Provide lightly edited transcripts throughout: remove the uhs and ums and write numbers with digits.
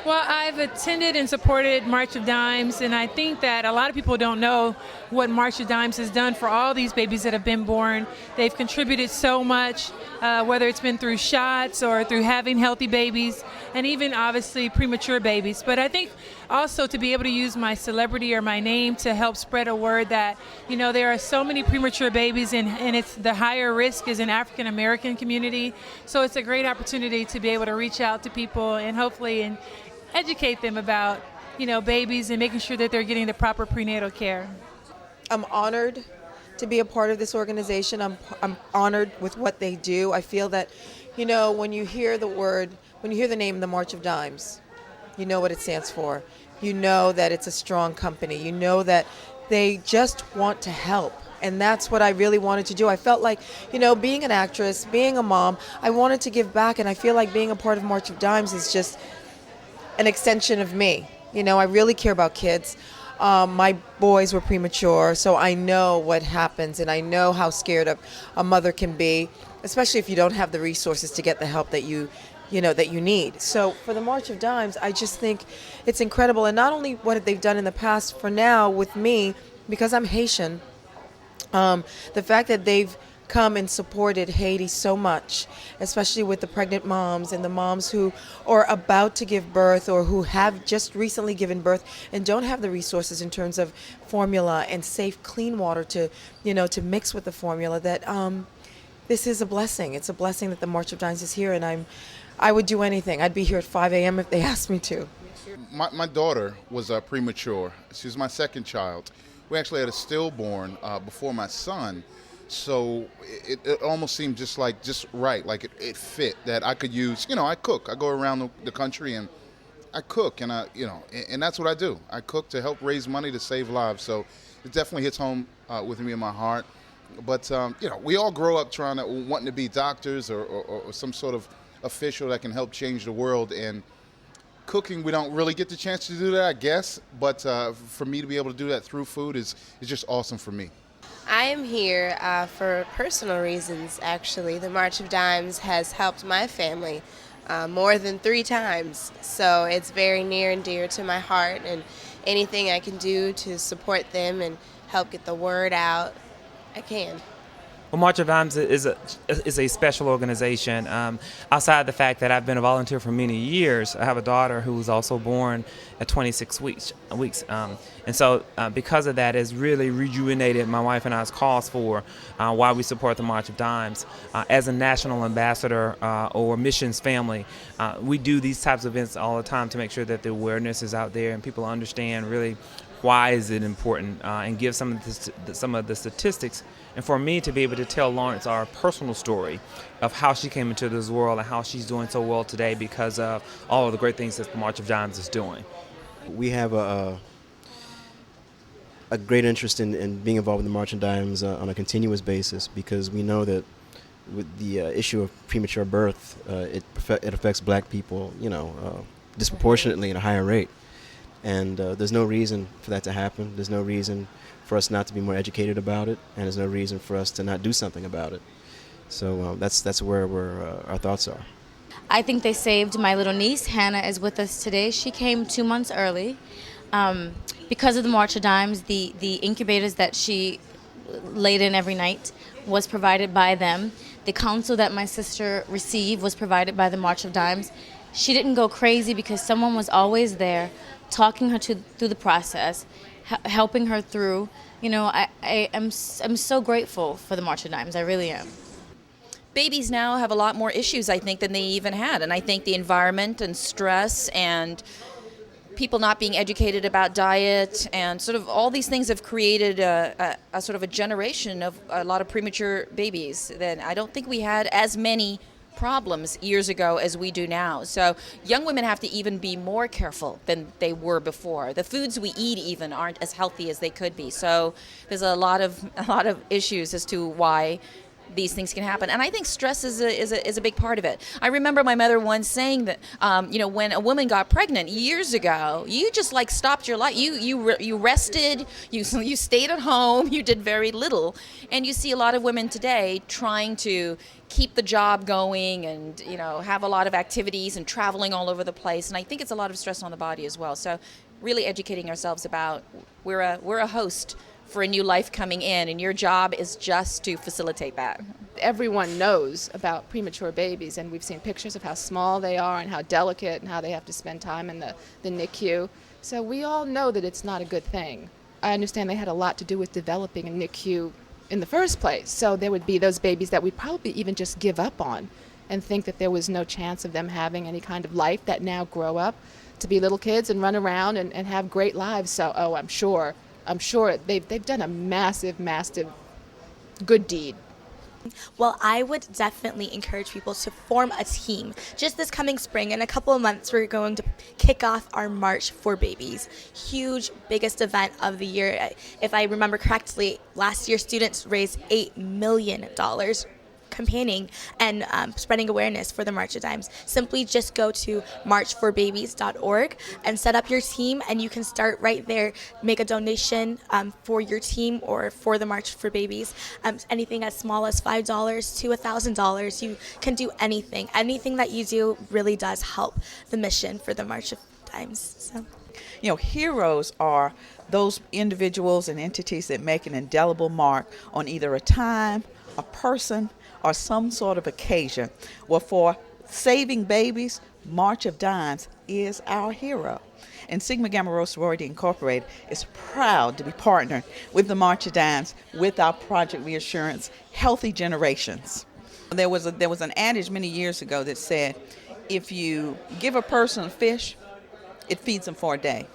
Well, I've attended and supported March of Dimes, and I think that a lot of people don't know what March of Dimes has done for all these babies that have been born. They've contributed so much, whether it's been through shots or through having healthy babies, and even obviously premature babies. But I think also to be able to use my celebrity or my name to help spread a word that, there are so many premature babies, and it's the higher risk is in African American community. So it's a great opportunity to be able to reach out to people and hopefully educate them about, babies and making sure that they're getting the proper prenatal care. I'm honored to be a part of this organization. I'm honored with what they do. I feel that, when you hear the name the March of Dimes, you know what it stands for. You know that it's a strong company. You know that they just want to help. And that's what I really wanted to do. I felt like, being an actress, being a mom, I wanted to give back. And I feel like being a part of March of Dimes is just an extension of me. I really care about kids. My boys were premature, so I know what happens, and I know how scared a mother can be, especially if you don't have the resources to get the help that you need. So for the March of Dimes, I just think it's incredible. And not only what they've done in the past, for now with me, because I'm Haitian, the fact that they've come and supported Haiti so much, especially with the pregnant moms and the moms who are about to give birth or who have just recently given birth and don't have the resources in terms of formula and safe, clean water to mix with the formula, that this is a blessing. It's a blessing that the March of Dimes is here, and I would do anything. I'd be here at 5 a.m. if they asked me to. My daughter was premature. She was my second child. We actually had a stillborn before my son. So it almost seemed just right, like it fit, that I could use, I cook. I go around the country and I cook, and and that's what I do. I cook to help raise money to save lives. So it definitely hits home with me in my heart. But, we all grow up wanting to be doctors or some sort of official that can help change the world. And cooking, we don't really get the chance to do that, I guess. But for me to be able to do that through food is just awesome for me. I am here for personal reasons, actually. The March of Dimes has helped my family more than 3 times, so it's very near and dear to my heart, and anything I can do to support them and help get the word out, I can. Well, March of Dimes is a special organization. Outside the fact that I've been a volunteer for many years, I have a daughter who was also born at 26 weeks. And so because of that, it's really rejuvenated my wife and I's cause for why we support the March of Dimes. As a national ambassador or missions family, we do these types of events all the time to make sure that the awareness is out there and people understand really why is it important, and give some of the statistics. And for me to be able to tell Lawrence our personal story of how she came into this world and how she's doing so well today because of all of the great things that the March of Dimes is doing. We have a great interest in being involved in the March of Dimes on a continuous basis, because we know that with the issue of premature birth, it affects black people, disproportionately at a higher rate. And there's no reason for that to happen. There's no reason for us not to be more educated about it, and there's no reason for us to not do something about it. So that's where our thoughts are. I think they saved my little niece. Hannah is with us today. She came 2 months early. Because of the March of Dimes, the incubators that she laid in every night was provided by them. The counsel that my sister received was provided by the March of Dimes. She didn't go crazy because someone was always there talking her through the process, helping her through. I'm so grateful for the March of Dimes. I really am. Babies now have a lot more issues, I think, than they even had. And I think the environment and stress and people not being educated about diet and sort of all these things have created a sort of a generation of a lot of premature babies. Then I don't think we had as many problems years ago as we do now. So young women have to even be more careful than they were before. The foods we eat even aren't as healthy as they could be. So there's a lot of issues as to why these things can happen. And I think stress is a big part of it. I remember my mother once saying that, when a woman got pregnant years ago, you just like stopped your life. You rested, you stayed at home, you did very little. And you see a lot of women today trying to keep the job going and, have a lot of activities and traveling all over the place. And I think it's a lot of stress on the body as well. So really educating ourselves about we're a host for a new life coming in, and your job is just to facilitate that. Everyone knows about premature babies, and we've seen pictures of how small they are and how delicate and how they have to spend time in the NICU. So we all know that it's not a good thing. I understand they had a lot to do with developing a NICU in the first place. So there would be those babies that we'd probably even just give up on and think that there was no chance of them having any kind of life, that now grow up to be little kids and run around and have great lives. So, I'm sure they've done a massive good deed. Well, I would definitely encourage people to form a team. Just this coming spring, in a couple of months, we're going to kick off our March for Babies. Huge, biggest event of the year. If I remember correctly, last year students raised $8 million campaigning and spreading awareness for the March of Dimes. Simply just go to marchforbabies.org and set up your team, and you can start right there. Make a donation for your team or for the March for Babies. Anything as small as $5 to $1,000. You can do anything. Anything that you do really does help the mission for the March of Dimes. So. Heroes are those individuals and entities that make an indelible mark on either a time, a person, or some sort of occasion. Well, for saving babies, March of Dimes is our hero. And Sigma Gamma Rho Sorority Incorporated is proud to be partnered with the March of Dimes with our Project Reassurance, Healthy Generations. There was an adage many years ago that said, if you give a person a fish, it feeds them for a day.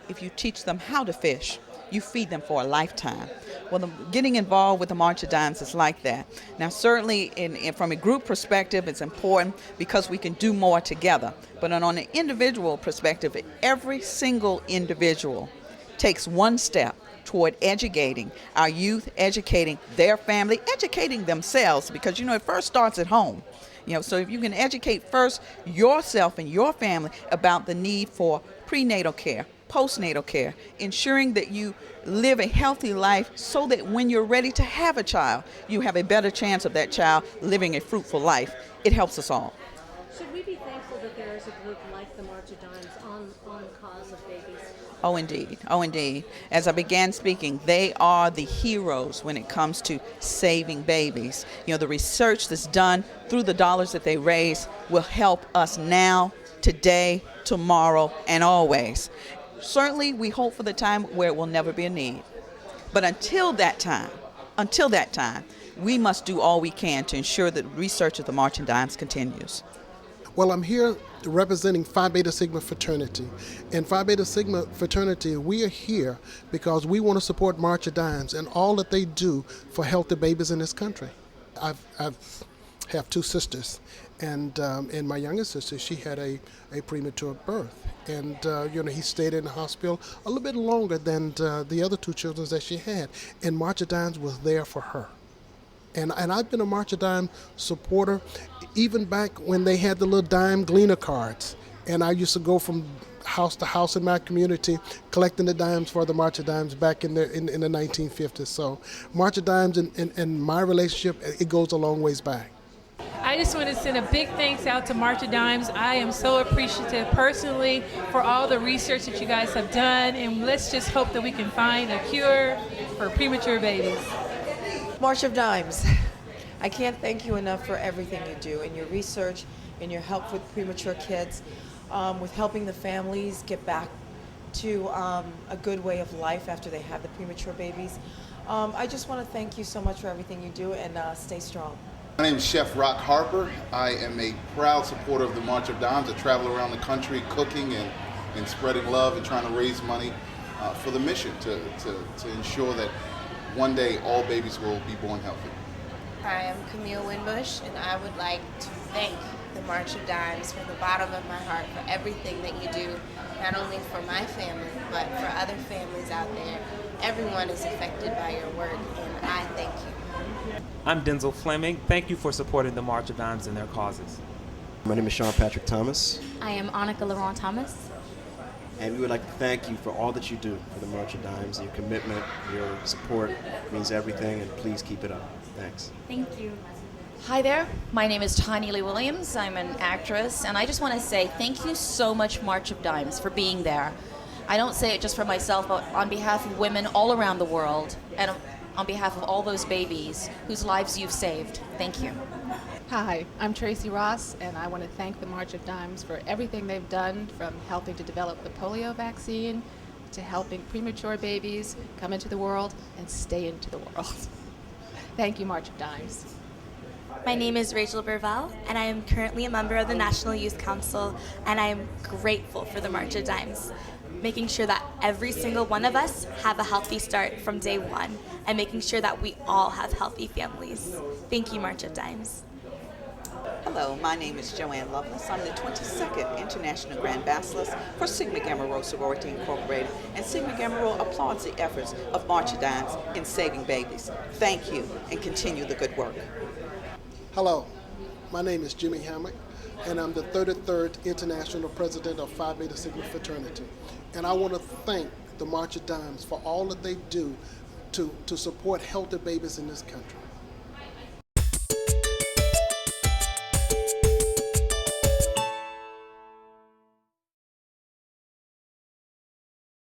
If you teach them how to fish, you feed them for a lifetime. Well, getting involved with the March of Dimes is like that. Now, certainly from a group perspective, it's important because we can do more together. But on an individual perspective, every single individual takes one step toward educating our youth, educating their family, educating themselves, because, it first starts at home. So if you can educate first yourself and your family about the need for prenatal care, postnatal care, ensuring that you live a healthy life so that when you're ready to have a child, you have a better chance of that child living a fruitful life. It helps us all. Should we be thankful that there is a group like the March of Dimes on cause of babies? Oh, indeed. Oh, indeed. As I began speaking, they are the heroes when it comes to saving babies. The research that's done through the dollars that they raise will help us now, today, tomorrow, and always. Certainly, we hope for the time where it will never be a need. But until that time, we must do all we can to ensure that research of the March of Dimes continues. Well, I'm here representing Phi Beta Sigma Fraternity. And Phi Beta Sigma Fraternity, we are here because we want to support March of Dimes and all that they do for healthy babies in this country. I have two sisters, and my youngest sister, she had a premature birth. And, he stayed in the hospital a little bit longer than the other two children that she had. And March of Dimes was there for her. And I've been a March of Dimes supporter even back when they had the little dime gleaner cards. And I used to go from house to house in my community collecting the dimes for the March of Dimes back in the 1950s. So March of Dimes and my relationship, it goes a long ways back. I just want to send a big thanks out to March of Dimes. I am so appreciative personally for all the research that you guys have done, and let's just hope that we can find a cure for premature babies. March of Dimes, I can't thank you enough for everything you do in your research, in your help with premature kids, with helping the families get back to a good way of life after they have the premature babies. I just want to thank you so much for everything you do, and stay strong. My name is Chef Rock Harper. I am a proud supporter of the March of Dimes. I travel around the country cooking and spreading love and trying to raise money for the mission to ensure that one day all babies will be born healthy. Hi, I'm Camille Winbush, and I would like to thank the March of Dimes from the bottom of my heart for everything that you do, not only for my family, but for other families out there. Everyone is affected by your work, and I thank you. I'm Denzel Fleming. Thank you for supporting the March of Dimes and their causes. My name is Sean Patrick Thomas, I am Annika Laurent Thomas. and we would like to thank you for all that you do for the March of Dimes. Your commitment, your support means everything, and please keep it up. Thanks. Thank you. Hi there. My name is Tanya Lee Williams. I'm an actress, and I just want to say thank you so much, March of Dimes, for being there. I don't say it just for myself, but on behalf of women all around the world, and on behalf of all those babies whose lives you've saved. Thank you. Hi, I'm Tracy Ross, and I want to thank the March of Dimes for everything they've done, from helping to develop the polio vaccine to helping premature babies come into the world and stay into the world. Thank you, March of Dimes. My name is Rachel Burvell, and I am currently a member of the National Youth Council, and I am grateful for the March of Dimes, making sure that every single one of us have a healthy start from day one, and making sure that we all have healthy families. Thank you, March of Dimes. Hello, my name is Joanne Lovelace. I'm the 22nd International Grand Bacheloress for Sigma Gamma Rho Sorority Incorporated, and Sigma Gamma Rho applauds the efforts of March of Dimes in saving babies. Thank you, and continue the good work. Hello, my name is Jimmy Hammock, and I'm the 33rd International President of Phi Beta Sigma Fraternity. And I want to thank the March of Dimes for all that they do to support healthy babies in this country.